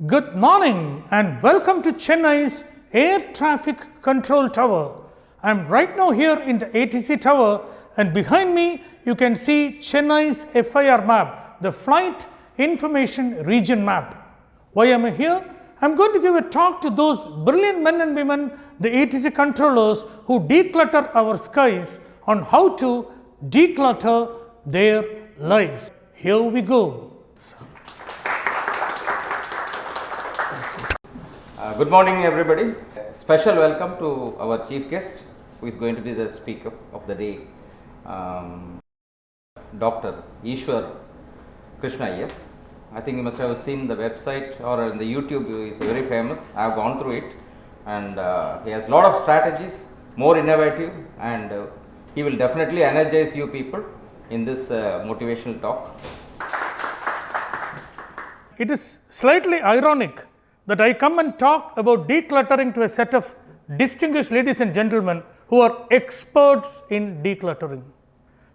Good morning and welcome to Chennai's Air Traffic Control Tower. I am right now here in the ATC Tower, and behind me you can see Chennai's FIR map, the Flight Information Region map. Why am I here? I am going to give a talk to those brilliant men and women, the ATC controllers who declutter our skies, on how to declutter their lives. Here we go. Good morning, everybody. Special welcome to our chief guest, who is going to be the speaker of the day, Dr. Ishwar Krishna Iyer. I think you must have seen the website or in the YouTube. He is very famous. I have gone through it, and he has a lot of strategies, more innovative, and he will definitely energize you people in this motivational talk. It is slightly ironic that I come and talk about decluttering to a set of distinguished ladies and gentlemen who are experts in decluttering.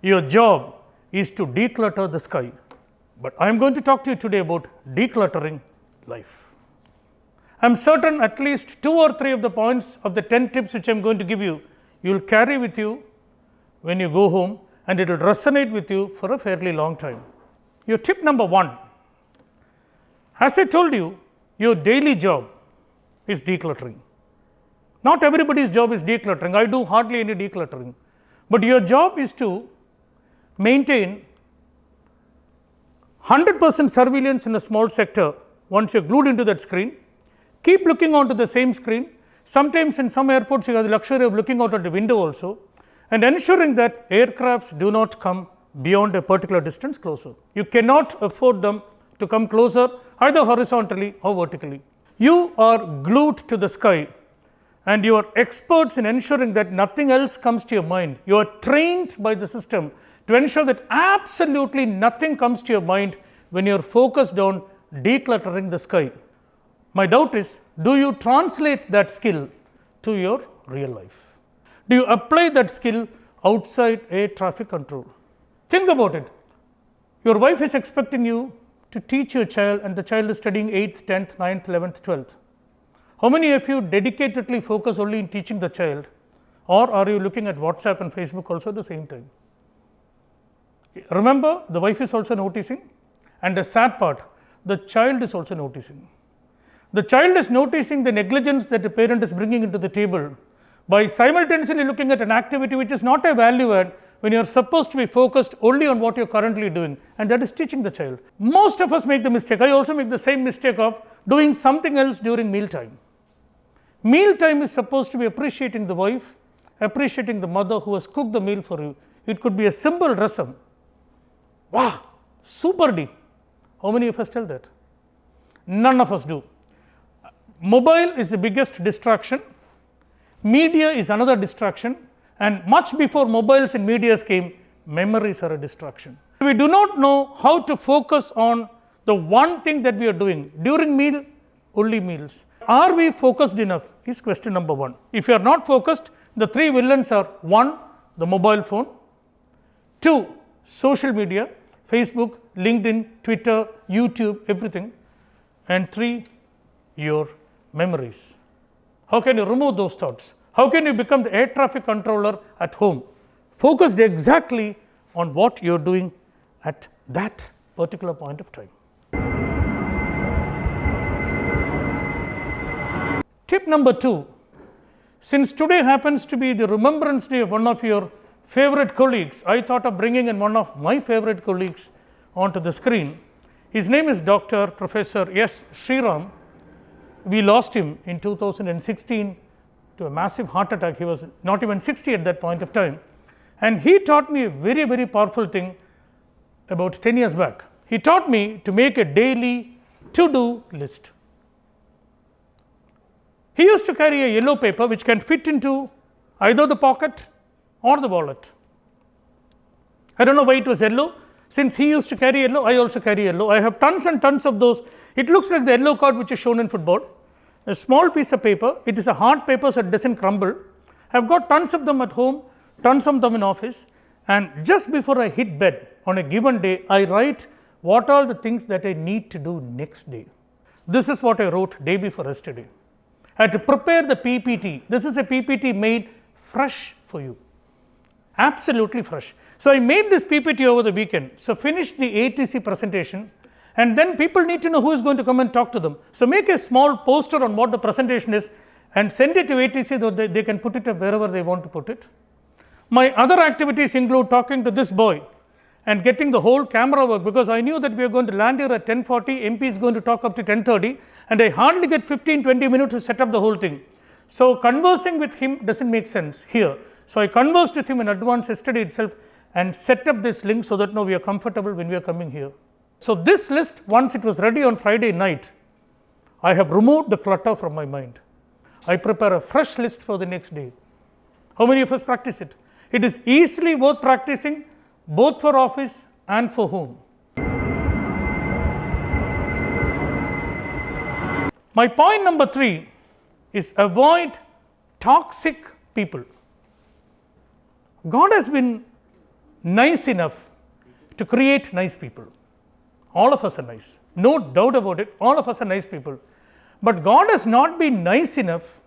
Your job is to declutter the sky, but I am going to talk to you today about decluttering life. I am certain at least 2 or 3 of the points of the 10 tips which I am going to give you, you will carry with you when you go home, and it will resonate with you for a fairly long time. Your tip number 1, as I told you, your daily job is decluttering. Not everybody's job is decluttering. I do hardly any decluttering. But your job is to maintain 100% surveillance in a small sector. Once you're glued into that screen, keep looking onto the same screen. Sometimes in some airports you have the luxury of looking out at the window also, and ensuring that aircrafts do not come beyond a particular distance closer. You cannot afford them to come closer either horizontally or vertically. You are glued to the sky, and you are experts in ensuring that nothing else comes to your mind. You are trained by the system to ensure that absolutely nothing comes to your mind when you are focused on decluttering the sky. My doubt is, do you translate that skill to your real life? Do you apply that skill outside air traffic control? Think about it. Your wife is expecting you to teach your child, and the child is studying 8th, 10th, 9th, 11th, 12th. How many of you dedicatedly focus only in teaching the child, or are you looking at WhatsApp and Facebook also at the same time? Remember, the wife is also noticing, and the sad part, the child is also noticing. The child is noticing the negligence that the parent is bringing into the table by simultaneously looking at an activity which is not a value add when you are supposed to be focused only on what you are currently doing, and that is teaching the child. Most of us make the mistake, I also make the same mistake of doing something else during meal time. Meal time is supposed to be appreciating the wife, appreciating the mother who has cooked the meal for you. It could be a simple rasam. Wow, super deep. How many of us tell that? None of us do. Mobile is the biggest distraction. Media is another distraction, and much before mobiles and media came, memories are a distraction. We do not know how to focus on the one thing that we are doing during meal, only meals. Are we focused enough is question number 1. If you are not focused, the 3 villains are: 1, the mobile phone; 2, social media, Facebook, LinkedIn, Twitter, YouTube, everything; and 3, your memories. How can you remove those thoughts? How can you become the air traffic controller at home, focused exactly on what you are doing at that particular point of time? Tip number 2, since today happens to be the remembrance day of one of your favorite colleagues, I thought of bringing in one of my favorite colleagues onto the screen. His name is Dr. Professor S. Sriram. We lost him in 2016 to a massive heart attack. He was not even 60 at that point of time, and he taught me a very, very powerful thing about 10 years back. He taught me to make a daily to-do list. He used to carry a yellow paper which can fit into either the pocket or the wallet. I don't know why it was yellow. Since he used to carry yellow, I also carry yellow. I have tons and tons of those. It looks like the yellow card which is shown in football. A small piece of paper. It is a hard paper, so it doesn't crumble. I have got tons of them at home, tons of them in office, and just before I hit bed on a given day, I write what are the things that I need to do next day. This is what I wrote day before yesterday. I had to prepare the PPT. This is a PPT made fresh for you, absolutely fresh. So, I made this PPT over the weekend. So, finish the ATC presentation, and then people need to know who is going to come and talk to them. So, make a small poster on what the presentation is and send it to ATC so that they can put it up wherever they want to put it. My other activities include talking to this boy and getting the whole camera work, because I knew that we are going to land here at 10:40, MP is going to talk up to 10:30, and I hardly get 15-20 minutes to set up the whole thing. So, conversing with him does not make sense here. So, I conversed with him in advance yesterday itself and set up this link so that now we are comfortable when we are coming here. So, this list, once it was ready on Friday night, I have removed the clutter from my mind. I prepare a fresh list for the next day. How many of us practice it? It is easily worth practicing, both for office and for home. My point number 3 is avoid toxic people. God has been nice enough to create nice people. All of us are nice, no doubt about it. All of us are nice people. But God has not been nice enough.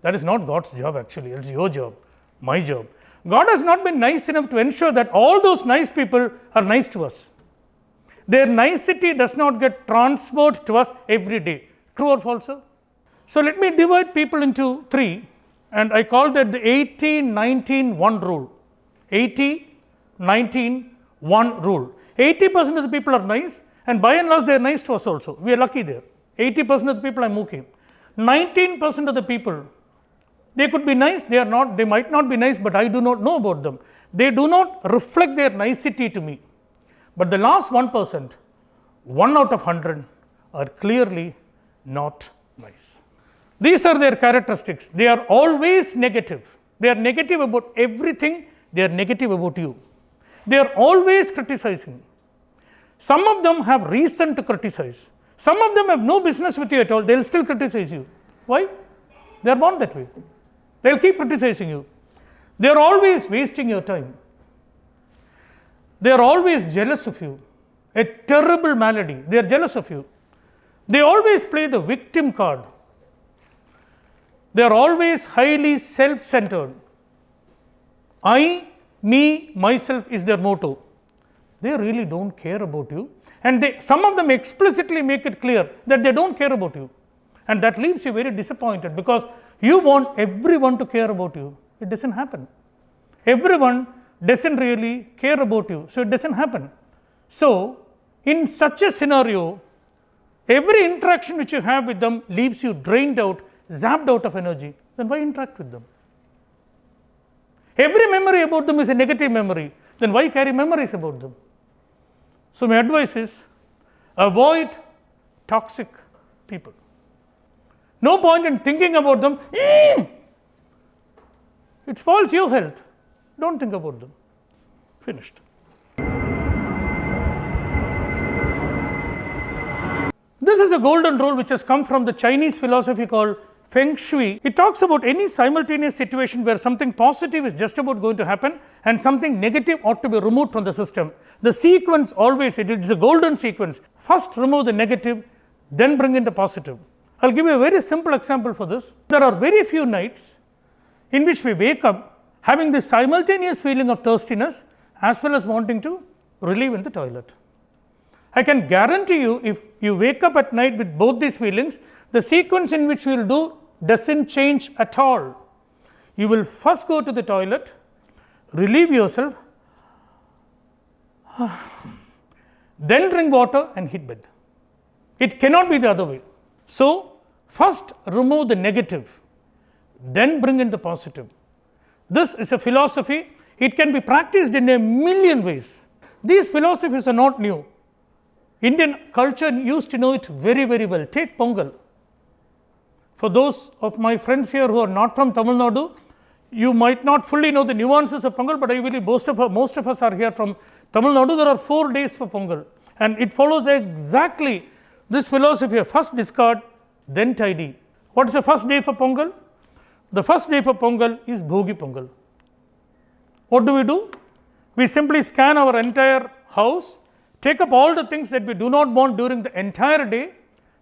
That is not God's job actually, it is your job, my job. God has not been nice enough to ensure that all those nice people are nice to us. Their nicety does not get transferred to us every day. True or false, sir? So, let me divide people into 3, and I call that the 80-19-1 rule. 80-19-1 rule. 80% of the people are nice, and by and large they are nice to us also. We are lucky there. 80% of the people I am okay. 19% of the people, they could be nice, they are not, they might not be nice, but I do not know about them. They do not reflect their nicety to me. But the last 1%, 1 out of 100 are clearly not nice. These are their characteristics. They are always negative. They are negative about everything. They are negative about you. They are always criticizing. Some of them have reason to criticize. Some of them have no business with you at all. They will still criticize you. Why? They are born that way. They will keep criticizing you. They are always wasting your time. They are always jealous of you. A terrible malady. They are jealous of you. They always play the victim card. They are always highly self-centered. I, me, myself is their motto. They really do not care about you, and some of them explicitly make it clear that they do not care about you, and that leaves you very disappointed, because you want everyone to care about you. It does not happen. Everyone does not really care about you, so it does not happen. So, in such a scenario, every interaction which you have with them leaves you drained out, zapped out of energy. Then why interact with them? Every memory about them is a negative memory. Then why carry memories about them? So, my advice is avoid toxic people. No point in thinking about them. It spoils your health. Do not think about them. Finished. This is a golden rule which has come from the Chinese philosophy called Feng Shui. It talks about any simultaneous situation where something positive is just about going to happen and something negative ought to be removed from the system. The sequence always, it is a golden sequence. First remove the negative, then bring in the positive. I will give you a very simple example for this. There are very few nights in which we wake up having this simultaneous feeling of thirstiness as well as wanting to relieve in the toilet. I can guarantee you, if you wake up at night with both these feelings, the sequence in which you will do does not change at all. You will first go to the toilet, relieve yourself, then drink water and hit bed. It cannot be the other way. So, first remove the negative, then bring in the positive. This is a philosophy. It can be practiced in a million ways. These philosophies are not new. Indian culture used to know it very, very well. Take Pongal. For those of my friends here who are not from Tamil Nadu, you might not fully know the nuances of Pongal, but I believe most of us are here from Tamil Nadu. There are 4 days for Pongal, and it follows exactly this philosophy of first discard, then tidy. What is the first day for Pongal? The first day for Pongal is Bhogi Pongal. What do? We simply scan our entire house, take up all the things that we do not want during the entire day,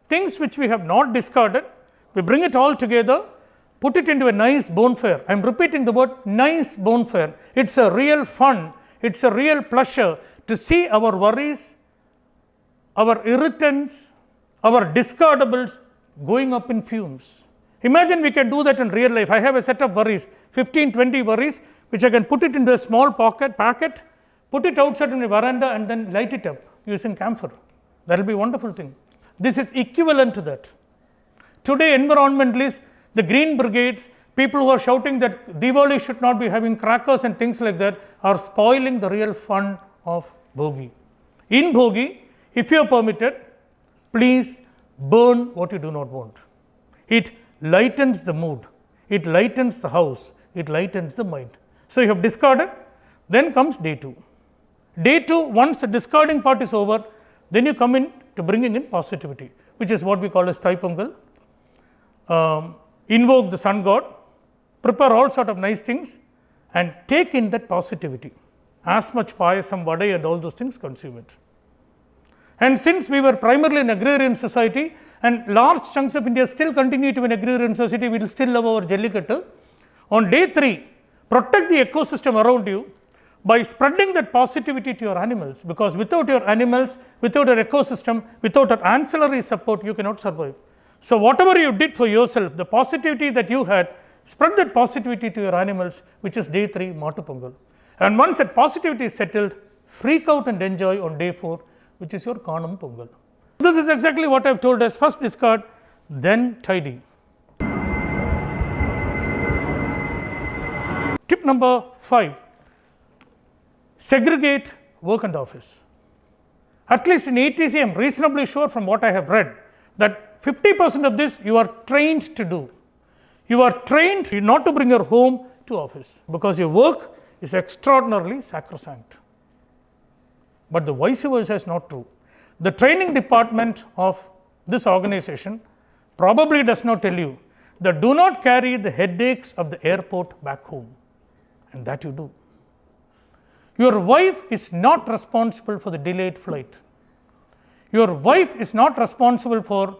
things which we have not discarded, we bring it all together, put it into a nice bonfire. I am repeating the word nice bonfire. It's a real fun, it's a real pleasure to see our worries, our irritants, our discardables going up in fumes. Imagine we can do that in real life. I have a set of worries, 15, 20 worries, which I can put it into a small packet, put it outside in a veranda and then light it up using camphor. That will be a wonderful thing. This is equivalent to that. Today, environmentalists, the green brigades, people who are shouting that Diwali should not be having crackers and things like that, are spoiling the real fun of Bhogi. In Bhogi, if you are permitted, please burn what you do not want. It lightens the mood, it lightens the house, it lightens the mind. So, you have discarded, then comes day 2. Day 2, once the discarding part is over, then you come in to bringing in positivity, which is what we call as Thai Pongal. Invoke the sun god, prepare all sort of nice things and take in that positivity. As much payasam, vadai and all those things, consume it. And since we were primarily an agrarian society and large chunks of India still continue to be an agrarian society, we will still love our Jallikattu. On day 3, protect the ecosystem around you by spreading that positivity to your animals, because without your animals, without your ecosystem, without your ancillary support, you cannot survive. So, whatever you did for yourself, the positivity that you had, spread that positivity to your animals, which is day 3, Matu Pongal. And once that positivity is settled, freak out and enjoy on day 4, which is your Kanam Pongal. This is exactly what I have told us: first discard, then tidy. Tip number 5, segregate work and office. At least in ETC, I am reasonably sure from what I have read that 50% of this you are trained to do. You are trained not to bring your home to office, because your work is extraordinarily sacrosanct. But the vice versa is not true. The training department of this organization probably does not tell you that do not carry the headaches of the airport back home, and that you do. Your wife is not responsible for the delayed flight. Your wife is not responsible for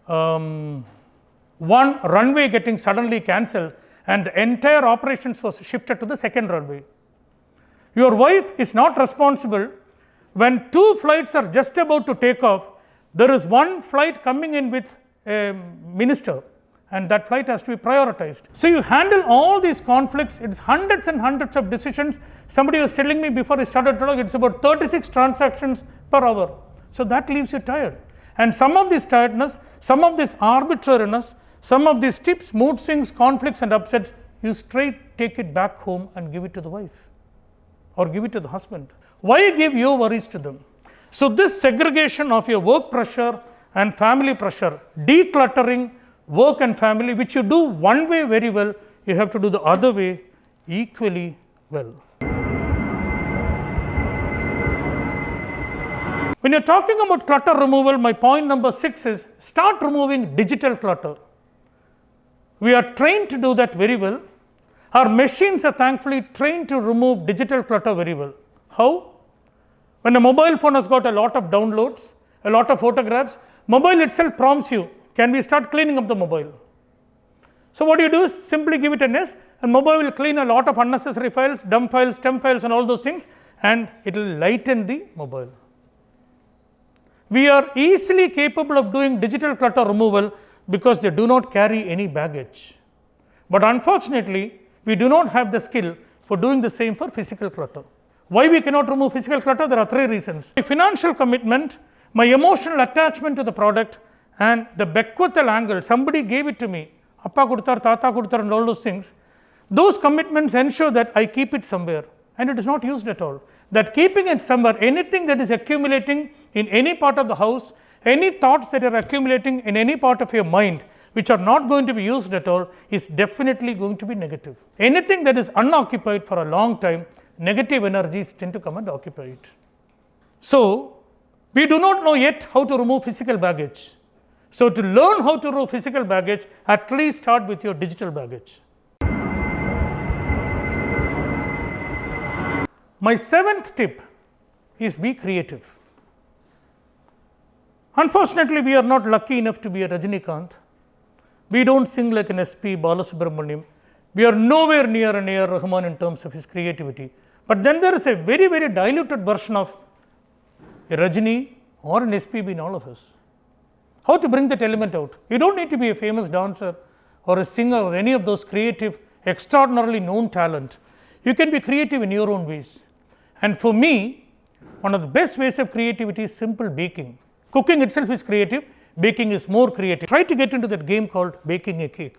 one runway getting suddenly cancelled and the entire operations was shifted to the second runway. Your wife is not responsible when 2 flights are just about to take off, there is one flight coming in with a minister and that flight has to be prioritized. So, you handle all these conflicts, it is hundreds and hundreds of decisions. Somebody was telling me before I started talking, it is about 36 transactions per hour. So, that leaves you tired. And some of this tiredness, some of this arbitrariness, some of these tips, mood swings, conflicts and upsets, you straight take it back home and give it to the wife or give it to the husband. Why give your worries to them? So, this segregation of your work pressure and family pressure, decluttering work and family, which you do one way very well, you have to do the other way equally well. When you are talking about clutter removal, my point number 6 is start removing digital clutter. We are trained to do that very well. Our machines are thankfully trained to remove digital clutter very well. How? When a mobile phone has got a lot of downloads, a lot of photographs, mobile itself prompts you, can we start cleaning up the mobile? So, what you do is simply give it an yes and mobile will clean a lot of unnecessary files, dump files, temp files and all those things, and it will lighten the mobile. We are easily capable of doing digital clutter removal because they do not carry any baggage. But unfortunately, we do not have the skill for doing the same for physical clutter. Why we cannot remove physical clutter? There are 3 reasons. My financial commitment, my emotional attachment to the product, and the bequeathal angle. Somebody gave it to me, appa kuduttar, tata kuduttar and all those things. Those commitments ensure that I keep it somewhere and it is not used at all. That keeping it somewhere, anything that is accumulating in any part of the house, any thoughts that are accumulating in any part of your mind which are not going to be used at all is definitely going to be negative. Anything that is unoccupied for a long time, negative energies tend to come and occupy it. So, we do not know yet how to remove physical baggage. So, to learn how to remove physical baggage, at least start with your digital baggage. My 7th tip is be creative. Unfortunately, we are not lucky enough to be a Rajinikanth. We don't sing like an SP Balasubramaniam. We are nowhere near an A.R. Rahman in terms of his creativity. But then there is a very, very diluted version of a Rajini or an SPB in all of us. How to bring that element out? You don't need to be a famous dancer or a singer or any of those creative, extraordinarily known talent. You can be creative in your own ways. And for me, one of the best ways of creativity is simple baking. Cooking itself is creative, baking is more creative. Try to get into that game called baking a cake.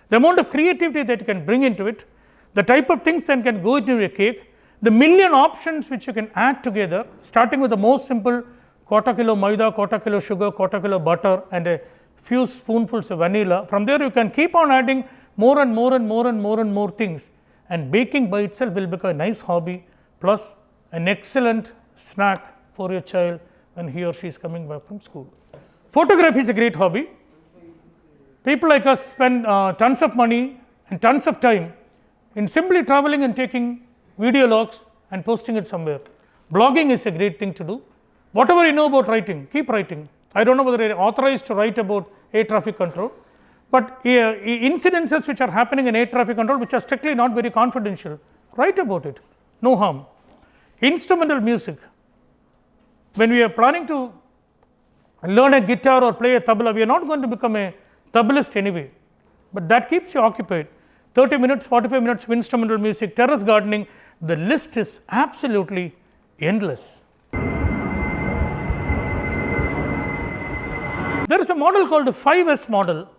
The amount of creativity that you can bring into it, the type of things that can go into a cake, the million options which you can add together, starting with the most simple quarter kilo maida, quarter kilo sugar, quarter kilo butter and a few spoonfuls of vanilla. From there you can keep on adding more and more and more and more and more things, and baking by itself will become a nice hobby plus an excellent snack for your child when he or she is coming back from school. Photography is a great hobby. People like us spend tons of money and tons of time in simply traveling and taking video logs and posting it somewhere. Blogging is a great thing to do. Whatever you know about writing, keep writing. I don't know whether you are authorized to write about air traffic control, but incidences which are happening in air traffic control which are strictly not very confidential, write about it, no harm. Instrumental music. When we are planning to learn a guitar or play a tabla, we are not going to become a tablaist anyway, but that keeps you occupied. 30 minutes, 45 minutes of instrumental music, terrace gardening, the list is absolutely endless. There is a model called the 5S model,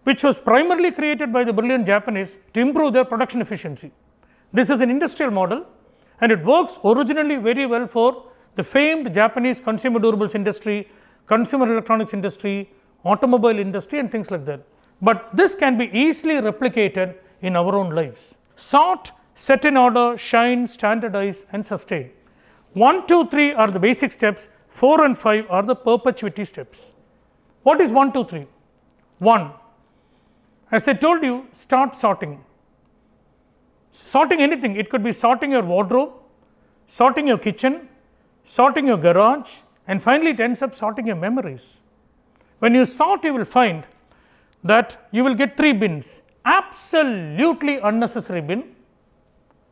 which was primarily created by the brilliant Japanese to improve their production efficiency. This is an industrial model and it works originally very well for the famed Japanese consumer durables industry, consumer electronics industry, automobile industry and things like that. But this can be easily replicated in our own lives. Sort, set in order, shine, standardize and sustain. 1, 2, 3 are the basic steps, 4 and 5 are the perpetuity steps. What is 1, 2, 3? 1. As I told you, start sorting. Sorting anything, it could be sorting your wardrobe, sorting your kitchen, sorting your garage and finally it ends up sorting your memories. When you sort, you will find that you will get 3 bins: absolutely unnecessary bin,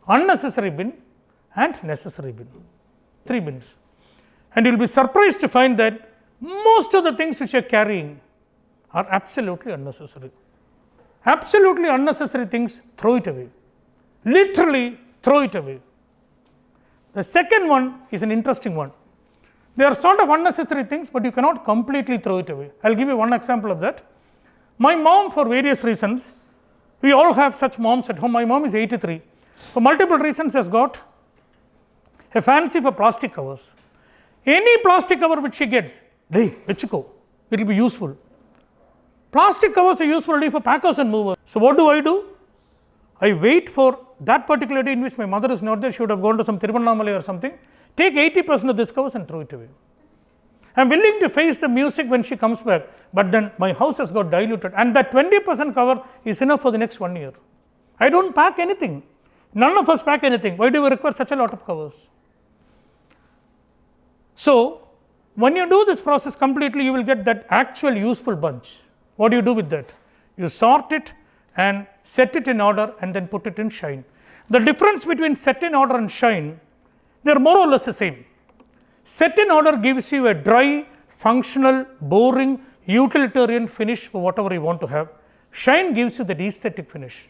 and necessary bin. 3 bins. And you will be surprised to find that most of the things which you are carrying are absolutely unnecessary. Absolutely unnecessary things, throw it away. Literally throw it away. The second one is an interesting one. They are sort of unnecessary things, but you cannot completely throw it away. I will give you one example of that. My mom, for various reasons, we all have such moms at home. My mom is 83. For multiple reasons has got a fancy for plastic covers. Any plastic cover which she gets, hey, vechiko, it will be useful. Plastic covers are useful only for packers and movers. So what do? I wait for that particular day in which my mother is not there. She would have gone to some Tiruvannamalai or something. Take 80% of this covers and throw it away. I am willing to face the music when she comes back, but then my house has got diluted and that 20% cover is enough for the next 1 year. I don't pack anything. None of us pack anything. Why do we require such a lot of covers? So, when you do this process completely, you will get that actual useful bunch. What do you do with that? You sort it and set it in order and then put it in shine. The difference between set in order and shine, they are more or less the same. Set in order gives you a dry, functional, boring, utilitarian finish for whatever you want to have. Shine gives you the aesthetic finish.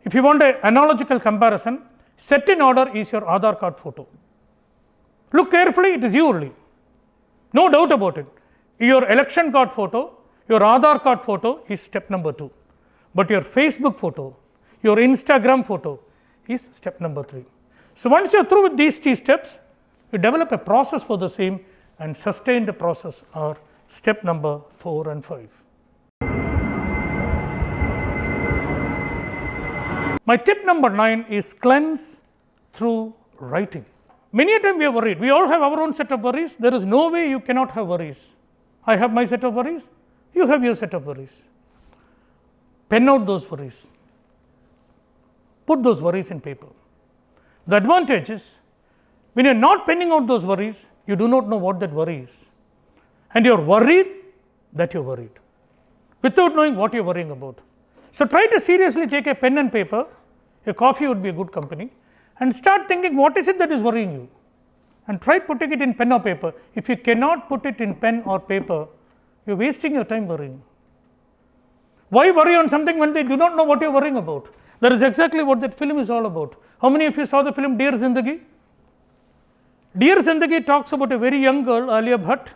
If you want an analogical comparison, set in order is your Aadhaar card photo. Look carefully, it is you only. No doubt about it. Your election card photo, your Aadhaar card photo is step number 2. But your Facebook photo, your Instagram photo is step number 3. So once you are through with these 3 steps, you develop a process for the same and sustain the process are step number 4 and 5. My tip number 9 is cleanse through writing. Many a time we are worried. We all have our own set of worries. There is no way you cannot have worries. I have my set of worries. You have your set of worries. Pen out those worries. Put those worries in paper. The advantage is when you are not penning out those worries, you do not know what that worry is. and you are worried that you are worried without knowing what you are worrying about. So, try to seriously take a pen and paper, a coffee would be a good company, and start thinking what is it that is worrying you, and try putting it in pen or paper. If you cannot put it in pen or paper, you are wasting your time worrying. Why worry on something when they do not know what you are worrying about? That is exactly what that film is all about. How many of you saw the film Dear Zindagi? Dear Zindagi talks about a very young girl, Alia Bhatt,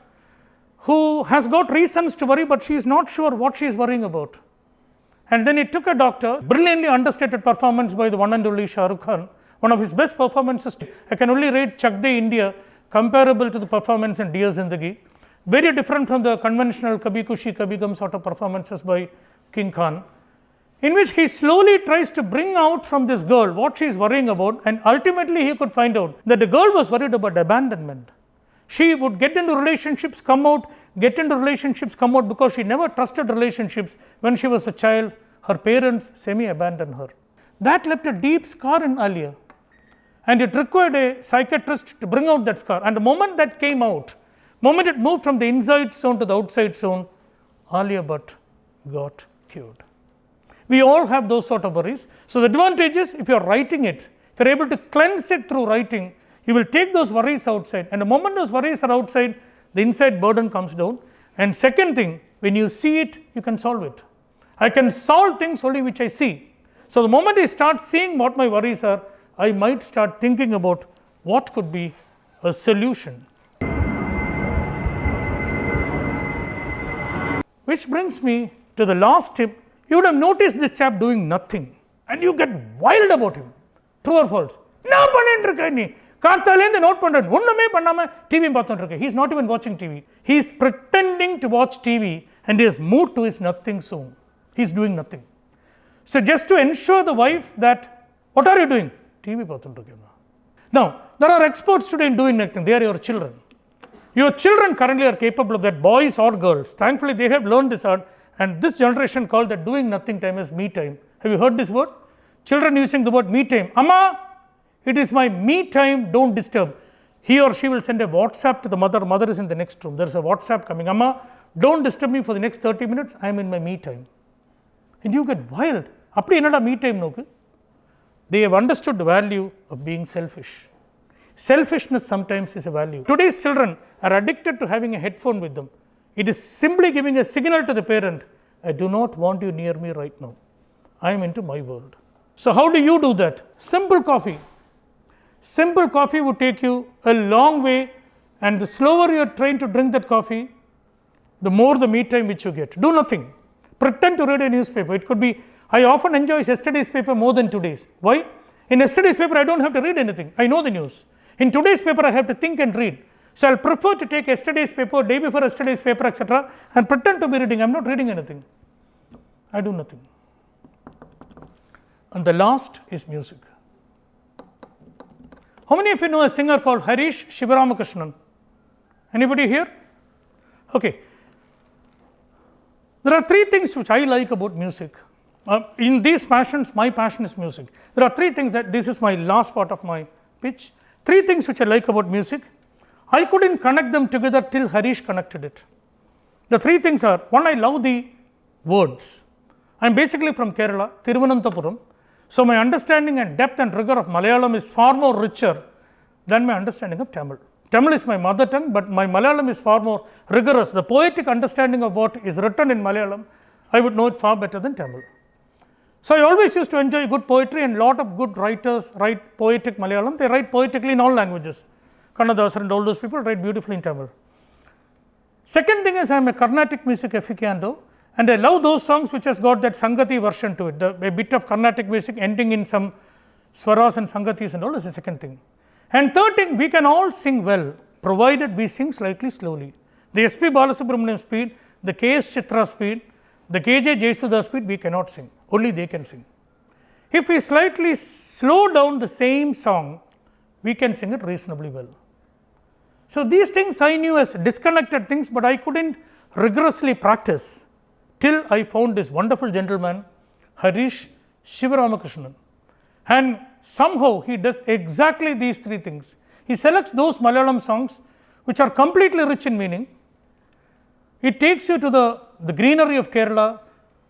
who has got reasons to worry, but she is not sure what she is worrying about. And then it took a doctor, brilliantly understated performance by the one and only Shah Rukh Khan, one of his best performances. I can only rate Chak De India comparable to the performance in Dear Zindagi, very different from the conventional Kabhi Khushi Kabhi Gham sort of performances by King Khan, in which he slowly tries to bring out from this girl what she is worrying about, and ultimately he could find out that the girl was worried about abandonment. She would get into relationships, come out, because she never trusted relationships. When she was a child, her parents semi-abandoned her. That left a deep scar in Alia, and it required a psychiatrist to bring out that scar. And the moment that came out, moment it moved from the inside zone to the outside zone, Alia Bhatt got cured. We all have those sort of worries. So, the advantage is if you are writing it, if you are able to cleanse it through writing, you will take those worries outside, and the moment those worries are outside, the inside burden comes down. And second thing, when you see it, you can solve it. I can solve things only which I see. So, the moment I start seeing what my worries are, I might start thinking about what could be a solution. Which brings me to the last tip. You would have noticed this chap doing nothing, and you get wild about him. True or false? No, TV. He is not even watching TV. He is pretending to watch TV, and he has moved to his nothing zone. He is doing nothing. So, just to ensure the wife that, what are you doing? TV. Now, there are experts today in doing nothing. They are your children. Your children currently are capable of that, boys or girls. Thankfully, they have learned this art, and this generation called that doing nothing time as me time. Have you heard this word? Children using the word me time. Amma, it is my me time, don't disturb. He or she will send a WhatsApp to the mother. Mother is in the next room. There is a WhatsApp coming. Amma, don't disturb me for the next 30 minutes. I am in my me time. And you get wild. Appadi enada me time noku? They have understood the value of being selfish. Selfishness sometimes is a value. Today's children are addicted to having a headphone with them. It is simply giving a signal to the parent, I do not want you near me right now. I am into my world. So, how do you do that? Simple coffee. Simple coffee would take you a long way, and the slower you are trained to drink that coffee, the more the me time which you get. Do nothing. Pretend to read a newspaper. It could be, I often enjoy yesterday's paper more than today's. Why? In yesterday's paper, I don't have to read anything. I know the news. In today's paper, I have to think and read. So, I will prefer to take yesterday's paper, day before yesterday's paper, etc., and pretend to be reading. I am not reading anything. I do nothing. And the last is music. How many of you know a singer called Harish Sivaramakrishnan? Anybody here? Okay. There are three things which I like about music. In these passions, my passion is music. There are three things that, this is my last part of my pitch. Three things which I like about music. I couldn't connect them together till Harish connected it. The three things are, one, I love the words. I am basically from Kerala, Thiruvananthapuram. So, my understanding and depth and rigor of Malayalam is far more richer than my understanding of Tamil. Tamil is my mother tongue, but my Malayalam is far more rigorous. The poetic understanding of what is written in Malayalam, I would know it far better than Tamil. So, I always used to enjoy good poetry, and lot of good writers write poetic Malayalam. They write poetically in all languages. Kannadasar and all those people write beautifully in Tamil. Second thing is, I am a Carnatic music aficionado, and I love those songs which has got that Sangati version to it, a bit of Carnatic music ending in some swaras and Sangatis and all is the second thing. And third thing, we can all sing well, provided we sing slightly slowly. The S.P. Balasubramanian speed, the K.S. Chitra speed, the K.J. Jayasudha speed, we cannot sing, only they can sing. If we slightly slow down the same song, we can sing it reasonably well. So, these things I knew as disconnected things, but I couldn't rigorously practice till I found this wonderful gentleman, Harish Sivaramakrishnan. And somehow he does exactly these three things. He selects those Malayalam songs which are completely rich in meaning, It takes you to the greenery of Kerala,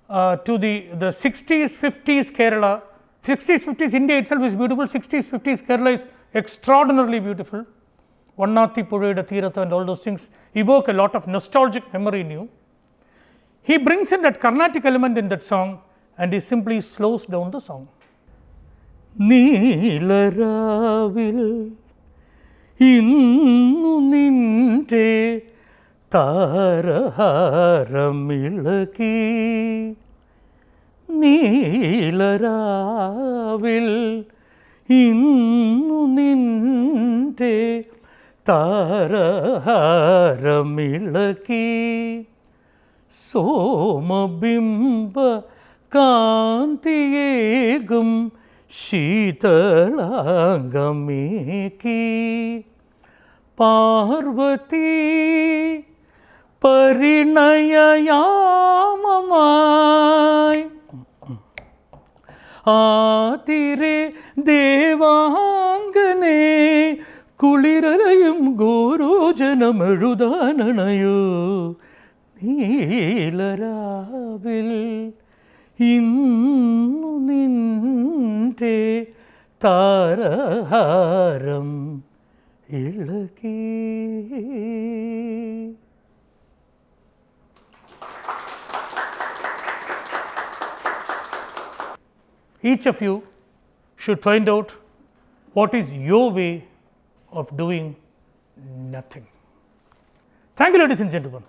to the 60s, 50s Kerala. 60s, 50s India itself is beautiful, 60s, 50s Kerala is extraordinarily beautiful. Vannati Puzhayude Theerathu and all those things evoke a lot of nostalgic memory in you. He brings in that Carnatic element in that song and he simply slows down the song. Neelaravil innu ninte താരഹാരമിളകി നീലരാവിൽ ഇന്നു നിന്റെ താരഹാരമിളകി സോമബിംബ കാന്തിയേകും ശീതളാംഗമേകി പാർവതി പരിണയയാമമായി ആതിരെ ദേവാംഗനേ കുളിരലയും ഗോരോജനമെഴുതാനണയോ നീലരാവിൽ ഇന്നു നിന്റെ താരഹാരം ഇളകി. Each of you should find out what is your way of doing nothing. Thank you, ladies and gentlemen.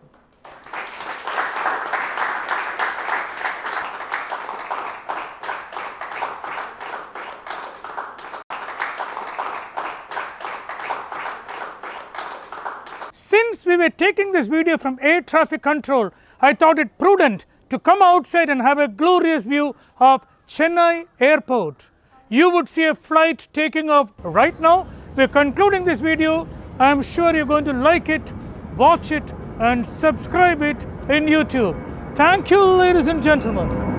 Since we were taking this video from air traffic control, I thought it prudent to come outside and have a glorious view of Chennai Airport. You would see a flight taking off right now. We are concluding this video. I am sure you are going to like it, watch it and subscribe it in YouTube. Thank you, ladies and gentlemen.